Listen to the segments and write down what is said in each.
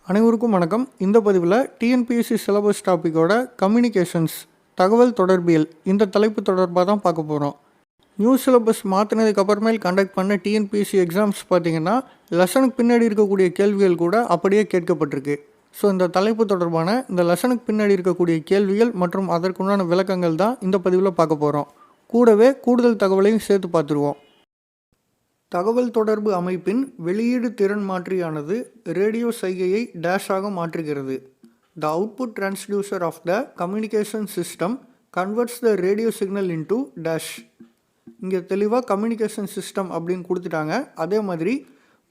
அனைவருக்கும் வணக்கம். இந்த பதிவில் டிஎன்பிஎஸ்சி சிலபஸ் டாப்பிக்கோட கம்யூனிகேஷன்ஸ் தகவல் தொடர்பியல் இந்த தலைப்பு தொடர்பாக தான் பார்க்க போகிறோம். நியூ சிலபஸ் மாற்றினதுக்கு அப்புறமேல் கண்டக்ட் பண்ண டிஎன்பிஎஸ்சி எக்ஸாம்ஸ் பார்த்திங்கன்னா லெசனுக்கு பின்னாடி இருக்கக்கூடிய கேள்விகள் கூட அப்படியே கேட்கப்பட்டிருக்கு. ஸோ இந்த தலைப்பு தொடர்பான இந்த லெசனுக்கு பின்னாடி இருக்கக்கூடிய கேள்விகள் மற்றும் அதற்குண்டான விளக்கங்கள் தான் இந்த பதிவில் பார்க்க போகிறோம். கூடவே கூடுதல் தகவலையும் சேர்த்து பார்த்துருவோம். தகவல் தொடர்பு அமைப்பின் வெளியீடு திறன் மாற்றியானது ரேடியோ சைகையை டேஷாக மாற்றுகிறது. The output transducer of the communication system converts the radio signal into dash. இங்கே தெளிவாக கம்யூனிகேஷன் சிஸ்டம் அப்படின்னு கொடுத்துட்டாங்க. அதே மாதிரி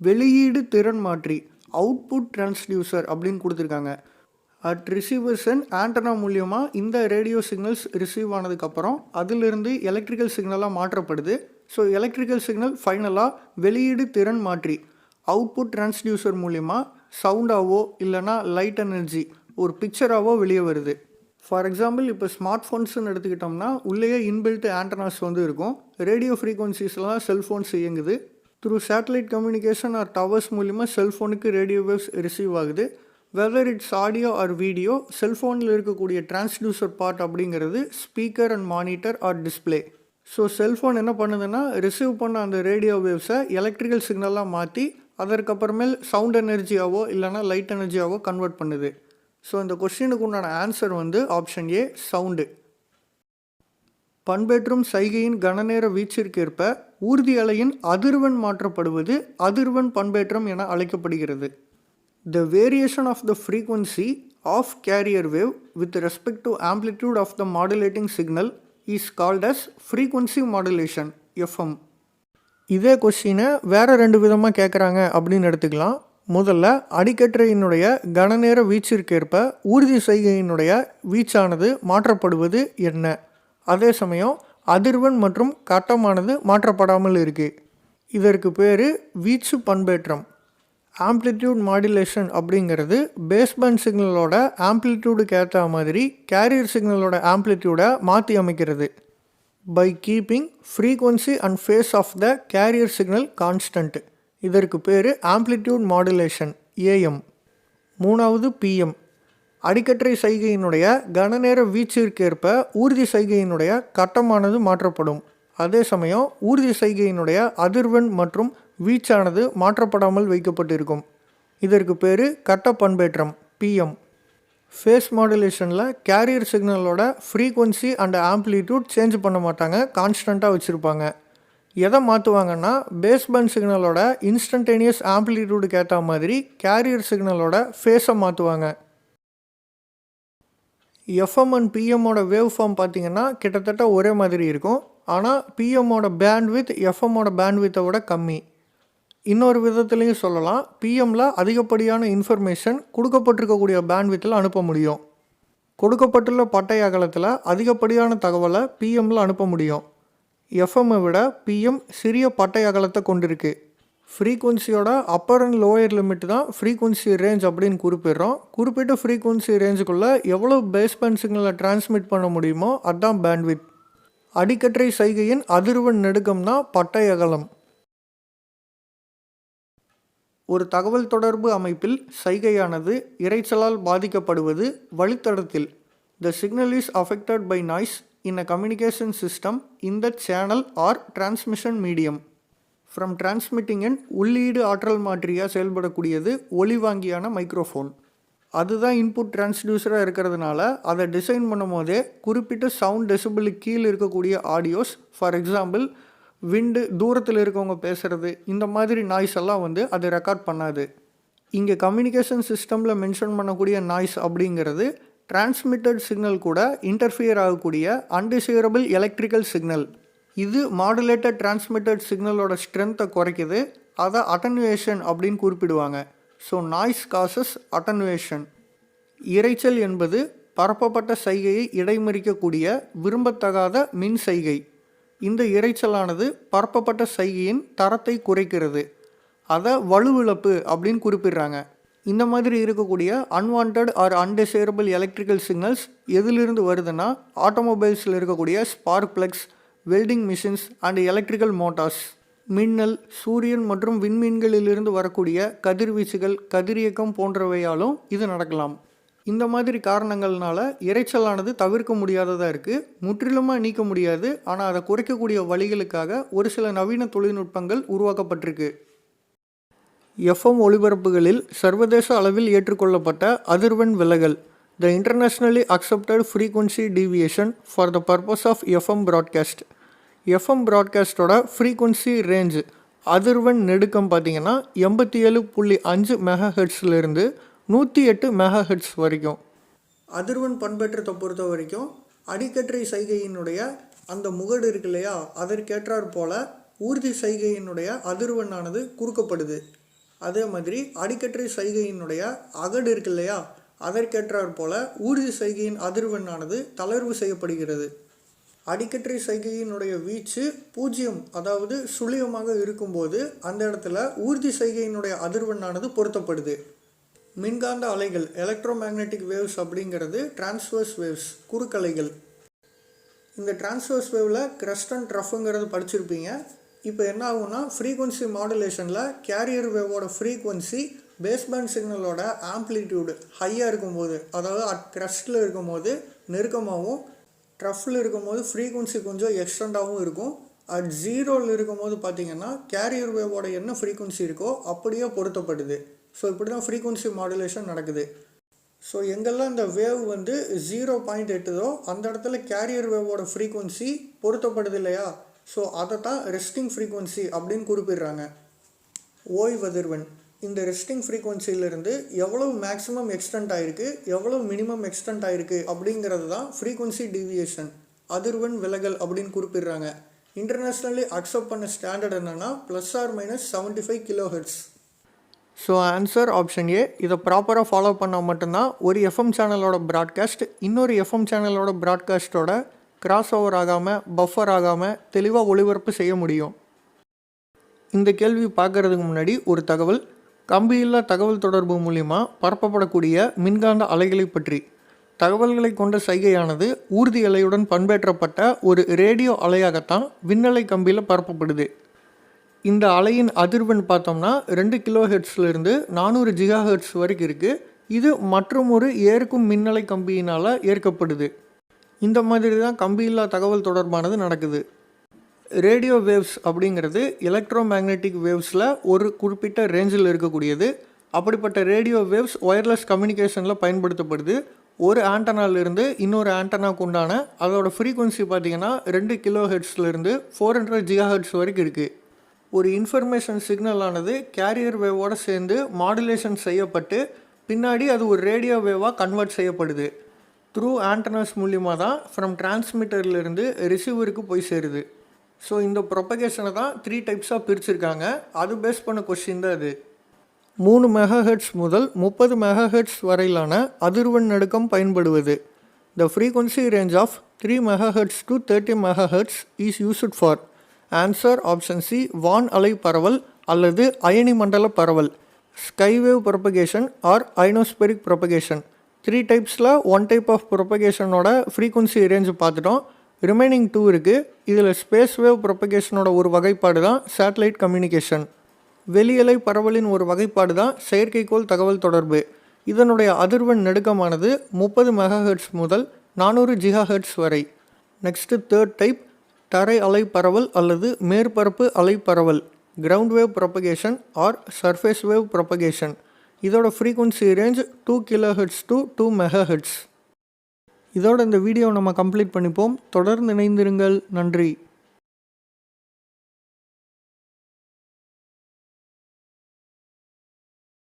வெளியீடு திறன் மாற்றி அவுட்புட் டிரான்ஸ்டியூசர் அப்படின்னு கொடுத்துருக்காங்க. அட் ரிசீவர்ஸ் அண்ட் ஆண்டனா மூலியமாக இந்த ரேடியோ சிக்னல்ஸ் ரிசீவ் ஆனதுக்கப்புறம் அதிலிருந்து எலக்ட்ரிக்கல் சிக்னலாக மாற்றப்படுது. ஸோ எலக்ட்ரிக்கல் சிக்னல் ஃபைனலாக வெளியீடு திறன் மாற்றி அவுட்புட் டிரான்ஸ்டியூசர் மூலிமா சவுண்டாவோ இல்லைனா லைட் எனர்ஜி ஒரு பிக்சராகவோ வெளியே வருது. ஃபார் எக்ஸாம்பிள் இப்போ ஸ்மார்ட் ஃபோன்ஸ்ன்னு எடுத்துக்கிட்டோம்னா உள்ளேயே இன்பில்ட் ஆண்டனாஸ் இருக்கும். ரேடியோ ஃப்ரீக்வன்சிஸ்லாம் செல்ஃபோன்ஸ் இயங்குது. Through satellite communication or towers மூலிமா செல்ஃபோனுக்கு ரேடியோ வேவ்ஸ் ரிசீவ் ஆகுது. Whether it's audio or video, செல்ஃபோனில் இருக்கக்கூடிய டிரான்ஸ்டியூசர் பார்ட் அப்படிங்கிறது speaker and monitor or display. So cellphone என்ன பண்ணுதுன்னா ரிசீவ் பண்ண அந்த ரேடியோ வேவ்ஸை எலக்ட்ரிக்கல் சிக்னலாக மாற்றி அதற்கப்புறமேல் சவுண்ட் எனர்ஜியாவோ இல்லைனா லைட் எனர்ஜியாவோ கன்வெர்ட் பண்ணுது. ஸோ இந்த கொஸ்டினுக்கு உண்டான ஆன்சர் ஆப்ஷன் ஏ, சவுண்டு. பண்பேற்றும் சைகையின் கனநேர வீச்சிற்கேற்ப ஊர்தி அலையின் அதிர்வெண் மாற்றப்படுவது அதிர்வெண் பண்பேற்றம் என அழைக்கப்படுகிறது. The variation of the frequency of carrier wave with respect to amplitude of the modulating signal is called as frequency modulation, FM. இதே கொஸ்டினை வேறு ரெண்டு விதமாக கேட்குறாங்க அப்படின்னு எடுத்துக்கலாம். முதல்ல அடிக்கற்றையினுடைய கனநேர வீச்சிற்கேற்ப ஊர்தி செய்கையினுடைய வீச்சானது மாற்றப்படுவது என்ன, அதே சமயம் அதிர்வெண் மற்றும் கட்டமானது மாற்றப்படாமல் இருக்குது. இதற்கு பேர் வீச்சு பண்பேற்றம். ஆம்ப்ளிடியூட் மாடுலேஷன் அப்படிங்கிறது பேஸ்பேண்ட் சிக்னலோட ஆம்ப்ளிடியூடுக்கு ஏற்ற மாதிரி கேரியர் சிக்னலோட ஆம்ப்ளிடியூடை மாற்றி அமைக்கிறது. By keeping frequency and phase of the carrier signal constant. இதற்கு பேர் ஆம்ப்ளிடியூட் மாடுலேஷன், ஏஎம். மூணாவது பிஎம். அடிக்கற்றை சைகையினுடைய கனநேர வீச்சிற்கேற்ப ஊர்தி சைகையினுடைய கட்டமானது மாற்றப்படும். அதே சமயம் ஊர்தி சைகையினுடைய அதிர்வெண் மற்றும் வீச்சானது மாற்றப்படாமல் வைக்கப்பட்டிருக்கும். இதற்கு பேர் கட்ட பண்பேற்றம், பிஎம். ஃபேஸ் மாடுலேஷனில் கேரியர் சிக்னலோட ஃப்ரீக்வன்சி அண்ட் ஆம்ப்ளிடியூட் சேஞ்ச் பண்ண மாட்டாங்க, கான்ஸ்டண்ட்டாக வச்சுருப்பாங்க. எதை மாற்றுவாங்கன்னா பேஸ்பேண்ட் சிக்னலோட இன்ஸ்டன்டேனியஸ் ஆம்ப்ளிடியூடுக்கு ஏற்ற மாதிரி கேரியர் சிக்னலோட ஃபேஸை மாற்றுவாங்க. எஃப்எம் அண்ட் பிஎம்மோட வேவ் ஃபார்ம் பார்த்திங்கன்னா கிட்டத்தட்ட ஒரே மாதிரி இருக்கும். ஆனால் பிஎம்மோட பேண்ட்வித் எஃப்எம்மோட பேண்ட்வித்தை விட கம்மி. இன்னொரு விதத்துலேயும் சொல்லலாம், பிஎம்மில் அதிகப்படியான இன்ஃபர்மேஷன் கொடுக்கப்பட்டிருக்கக்கூடிய பேண்ட்வித்தில் அனுப்ப முடியும். கொடுக்கப்பட்டுள்ள பட்டை அகலத்தில் அதிகப்படியான தகவலை பிஎம்மில் அனுப்ப முடியும். எஃப்எம்மை விட பிஎம் சிறிய பட்டை அகலத்தை கொண்டிருக்கு. ஃப்ரீக்வன்சியோட அப்பர் அண்ட் லோயர் லிமிட் தான் ஃப்ரீக்வன்சி ரேஞ்ச் அப்படின்னு குறிப்பிடுறோம். குறிப்பிட்ட ஃப்ரீக்வன்சி ரேஞ்சுக்குள்ளே எவ்வளோ பேஸ்பேண்ட் சிக்னலை டிரான்ஸ்மிட் பண்ண முடியுமோ அதுதான் பேண்ட்வித். அடிக்கற்றை சைகையின் அதிர்வெண் நெடுக்கம்னா பட்டை அகலம். ஒரு தகவல் தொடர்பு அமைப்பில் சைகையானது இரைச்சலால் பாதிக்கப்படுவது வழித்தடத்தில். The signal is affected by noise in a communication system in the channel or transmission medium. From transmitting and உள்ளீடு ஆற்றல் மாற்றியாக செயல்படக்கூடியது ஒலிவாங்கியான மைக்ரோஃபோன். அதுதான் இன்புட் டிரான்ஸ்டியூசராக இருக்கிறதுனால அதை டிசைன் பண்ணும் போதே குறிப்பிட்ட சவுண்ட் டெசிபிளுக்கு கீழே இருக்கக்கூடிய ஆடியோஸ், ஃபார் எக்ஸாம்பிள் விண்டு, தூரத்தில் இருக்கவங்க பேசுகிறது, இந்த மாதிரி நாய்ஸ் எல்லாம் அது ரெக்கார்ட் பண்ணாது. இங்கே கம்யூனிகேஷன் சிஸ்டமில் மென்ஷன் பண்ணக்கூடிய நாய்ஸ் அப்படிங்கிறது டிரான்ஸ்மிட்டட் சிக்னல் கூட இன்டர்ஃபியர் ஆகக்கூடிய அன்டிசைரபிள் எலக்ட்ரிக்கல் சிக்னல். இது மாடுலேட்டட் டிரான்ஸ்மிட்டட் சிக்னலோட ஸ்ட்ரென்த்தை குறைக்குது. அதை அட்டனுவேஷன் அப்படின்னு குறிப்பிடுவாங்க. So noise causes attenuation. இரைச்சல் என்பது பரப்பப்பட்ட சைகையை இடைமறிக்கக்கூடிய விரும்பத்தகாத மின் சைகை. இந்த இரைச்சலானது பரப்பப்பட்ட சைகையின் தரத்தை குறைக்கிறது. அதை வலுவிழப்பு அப்படின்னு குறிப்பிடுறாங்க. இந்த மாதிரி இருக்கக்கூடிய unwanted or undesirable electrical signals எதிலிருந்து வருதுன்னா ஆட்டோமொபைல்ஸில் இருக்கக்கூடிய spark plugs, welding machines and electrical motors. மின்னல், சூரியன் மற்றும் விண்மீன்களிலிருந்து வரக்கூடிய கதிர்வீச்சுகள், கதிரியக்கம் போன்றவையாலும் இது நடக்கலாம். இந்த மாதிரி காரணங்கள்னால இரைச்சலானது தவிர்க்க முடியாததாக இருக்குது. முற்றிலுமாக நீக்க முடியாது, ஆனால் அதை குறைக்கக்கூடிய வழிகளுக்காக ஒரு சில நவீன தொழில்நுட்பங்கள் உருவாக்கப்பட்டிருக்கு. எஃப்எம் ஒளிபரப்புகளில் சர்வதேச அளவில் ஏற்றுக்கொள்ளப்பட்ட அதிர்வெண் விலகல், the internationally accepted frequency deviation for the purpose of FM broadcast. FM ப்ராட்காஸ்டோட ஃப்ரீக்வன்சி ரேஞ்ச் அதிர்வெண் நெடுக்கம் பார்த்திங்கன்னா 87.5 மெகாஹெர்ட்ஸ்லேருந்து 108 மெகாஹெர்ட்ஸ் வரைக்கும். அதிர்வெண் பண்பேற்றத்தை பொறுத்த வரைக்கும் அடிக்கற்றை சைகையினுடைய அந்த முகடு இருக்கு இல்லையா, அதற்கேற்றாற் போல ஊர்தி சைகையினுடைய அதிர்வெண்ணானது குறுக்கப்படுது. அதே மாதிரி அடிக்கற்றை சைகையினுடைய அகடு இருக்கு இல்லையா, அதற்கேற்றாற் போல ஊர்தி சைகையின் அதிர்வெண்ணானது தளர்வு செய்யப்படுகிறது. அடிக்கற்றை சைகையினுடைய வீச்சு 0 அதாவது சுழியமாக இருக்கும்போது அந்த இடத்துல ஊர்தி சைகையினுடைய அதிர்வெண்ணானது பொருத்தப்படுது. மின்காந்த அலைகள், எலக்ட்ரோமேக்னெட்டிக் வேவ்ஸ் அப்படிங்கிறது டிரான்ஸ்வர்ஸ் வேவ்ஸ், குறுக்கலைகள். இந்த டிரான்ஸ்வர்ஸ் வேவில் கிரஸ்ட் அண்ட் ட்ரஃப்ங்கிறது படிச்சிருப்பீங்க. இப்போ என்ன ஆகும்னா, ஃப்ரீக்வன்சி மாடுலேஷனில் கேரியர் வேவோட ஃப்ரீக்வன்சி பேஸ்பேண்ட் சிக்னலோட ஆம்ப்ளிடியூடு ஹையாக இருக்கும்போது, அதாவது அட் கிரஸ்ட்டில் இருக்கும்போது நெருக்கமாகவும், ட்ரஃபில் இருக்கும்போது ஃப்ரீக்வன்சி கொஞ்சம் எக்ஸ்டெண்டாகவும் இருக்கும். அட் ஜீரோவில் இருக்கும்போது பார்த்திங்கன்னா கேரியர் வேவோட என்ன ஃப்ரீக்வன்சி இருக்கோ அப்படியே பொருத்தப்படுது. ஸோ இப்படி தான் ஃப்ரீக்வன்சி மாடுலேஷன் நடக்குது. ஸோ எங்கெல்லாம் இந்த வேவ் 0.8 அந்த இடத்துல கேரியர் வேவோட ஃப்ரீக்வன்சி பொருத்தப்படுது இல்லையா, ஸோ அதை தான் ரெஸ்டிங் ஃப்ரீக்வன்சி அப்படின்னு குறிப்பிடுறாங்க. ஓய்வதிர்வெண், இந்த ரெஸ்டிங் ஃப்ரீக்வன்சியிலிருந்து எவ்வளோ மேக்ஸிமம் எக்ஸ்டெண்ட் ஆகிருக்கு, எவ்வளோ மினிமம் எக்ஸ்டெண்ட் ஆகிருக்கு அப்படிங்கிறது தான் ஃப்ரீக்வன்சி டீவியேஷன், அதிர்வெண் விலகல் அப்படின்னு குறிப்பிடுறாங்க. இன்டர்நேஷ்னலி அக்செப்ட் பண்ண ஸ்டாண்டர்ட் என்னென்னா ±75 kHz. So answer option A. இதை ப்ராப்பராக ஃபாலோ பண்ணால் மட்டும்தான் ஒரு எஃப்எம் சேனலோட ப்ராட்காஸ்ட் இன்னொரு எஃப்எம் சேனலோட ப்ராட்காஸ்ட்டோட கிராஸ் ஓவர் ஆகாமல், பஃபர் ஆகாமல் தெளிவாக ஒளிபரப்பு செய்ய முடியும். இந்த கேள்வி பார்க்குறதுக்கு முன்னாடி ஒரு தகவல். கம்பியில்லா தகவல் தொடர்பு மூலிமா பரப்பப்படக்கூடிய மின்காந்த அலைகளை பற்றி. தகவல்களை கொண்ட சைகையானது ஊர்தி அலையுடன் பண்பேற்றப்பட்ட ஒரு ரேடியோ அலையாகத்தான் விண்ணலை கம்பியில் பரப்பப்படுது. இந்த அலையின் அதிர்வெண் பார்த்தோம்னா 2 kHzலேருந்து 400 GHz வரைக்கும் இருக்குது. இது மற்றும் ஒரு ஏற்கும் மின்னலை கம்பியினால் ஏற்கப்படுது. இந்த மாதிரி தான் கம்பியில்லா தகவல் தொடர்பானது நடக்குது. ரேடியோ வேவ்ஸ் அப்படிங்கிறது எலக்ட்ரோமேக்னெட்டிக் வேவ்ஸில் ஒரு குறிப்பிட்ட ரேஞ்சில் இருக்கக்கூடியது. அப்படிப்பட்ட ரேடியோ வேவ்ஸ் ஒயர்லெஸ் கம்யூனிகேஷனில் பயன்படுத்தப்படுது. ஒரு ஆண்டனாலிருந்து இன்னொரு ஆண்டனாக்கு உண்டான அதோட ஃப்ரீக்வன்சி பார்த்திங்கன்னா 2 kHzலேருந்து 400 GHz வரைக்கும் இருக்குது. ஒரு இன்ஃபர்மேஷன் சிக்னலானது கேரியர் வேவோடு சேர்ந்து மாடுலேஷன் செய்யப்பட்டு பின்னாடி அது ஒரு ரேடியோ வேவாக கன்வெர்ட் செய்யப்படுது. த்ரூ ஆண்டனாஸ் மூலிமா தான் ஃப்ரம் டிரான்ஸ்மிட்டர்லேருந்து ரிசீவருக்கு போய் சேருது. ஸோ இந்த ப்ரொபகேஷனை தான் 3 டைப்ஸாக பிரிச்சுருக்காங்க. அது பேஸ் பண்ண கொஸ்டின் தான் இது. 3 MHz முதல் 30 MHz வரையிலான அதிர்வெண் நடுக்கம் பயன்படுவது. The frequency range of 3 MHz to 30 MHz is used for. Answer option C, வான் அலை பரவல் அல்லது அயனி மண்டல பரவல், skywave propagation or ionospheric propagation. 3 டைப்ஸில் 1 டைப் ஆஃப் ப்ரொபகேஷனோட ஃப்ரீக்வன்சி ரேஞ்ச் பார்த்துட்டோம். ரிமைனிங் 2 இருக்குது. இதில் ஸ்பேஸ் வேவ் ப்ரொபகேஷனோட ஒரு வகைப்பாடு தான் சேட்டலைட் கம்யூனிகேஷன். வெளியலை பரவலின் ஒரு வகைப்பாடு தான் செயற்கைக்கோள் தகவல் தொடர்பு. இதனுடைய அதிர்வெண் நெடுக்கமானது 30 MHz முதல் 400 GHz வரை. நெக்ஸ்ட்டு 3rd டைப், தரை அலை பரவல் அல்லது மேற்பரப்பு அலை பரவல், ground wave propagation or surface wave propagation. இதோட frequency range 2 kHz to 2 MHz. இதோட இந்த வீடியோ நம்ம கம்ப்ளீட் பண்ணிப்போம். தொடர்ந்து இணைந்திருங்கள். நன்றி.